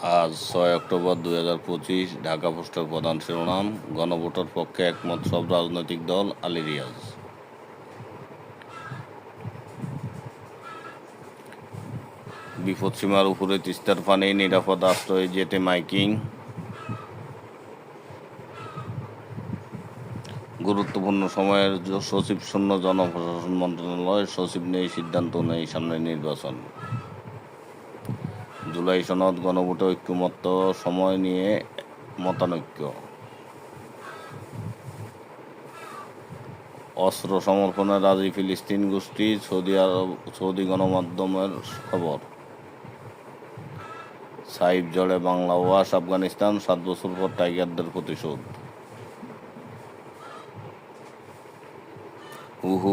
আজ 6 অক্টোবর 2025। ঢাকা পোস্টের প্রধান শিরোনাম: গণভোটের পক্ষে একমত সব রাজনৈতিক দল, আলী রিয়াজ। বিপদসীমার উপরে তিস্তার পানি, নিরাপদ আশ্রয়ে যেতে মাইকিং। গুরুত্বপূর্ণ সময়ের সচিব শূন্য জনপ্রশাসন মন্ত্রণালয়, সচিব নেই, সিদ্ধান্ত নেই, সামনে নির্বাচন। জুলাই সনদ, গণভোটে ঐক্যমত্য, সময় নিয়ে মতানৈক্য। অস্ত্র সমর্পণে রাজি ফিলিস্তিন গোষ্ঠী, সৌদি গণমাধ্যমের খবর। সাইফ জলে বাংলা ওয়াশ, আফগানিস্তান 7 বছর পর টাইগারদের প্রতিশোধ। হু হু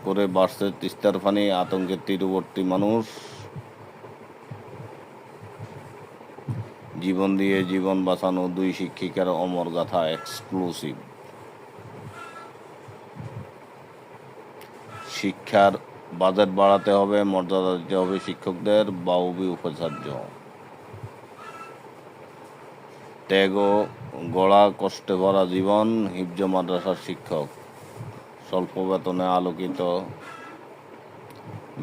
করে বাড়ছে তিস্তার পানি, আতঙ্কের তীরবর্তী মানুষ। জীবন দিয়ে জীবন বাঁচানো 2 শিক্ষিকার অমর গাথা এক্সক্লুসিভ। শিক্ষার বাজেট বাড়াতে হবে, মর্যাদা দিতে হবে শিক্ষকদের, বাউবি উপাচার্য। ত্যাগ ও গড়া কষ্টে ভরা জীবন, হিফজ মাদ্রাসার শিক্ষক। স্বল্প বেতনে আলোকিত,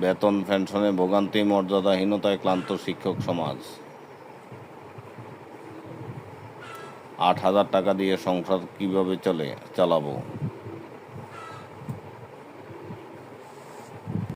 বেতন পেনশনে ভোগান্তি, মর্যাদাহীনতায় ক্লান্ত শিক্ষক সমাজ। 8,000 টাকা দিয়ে সংসার কিভাবে চালাবো?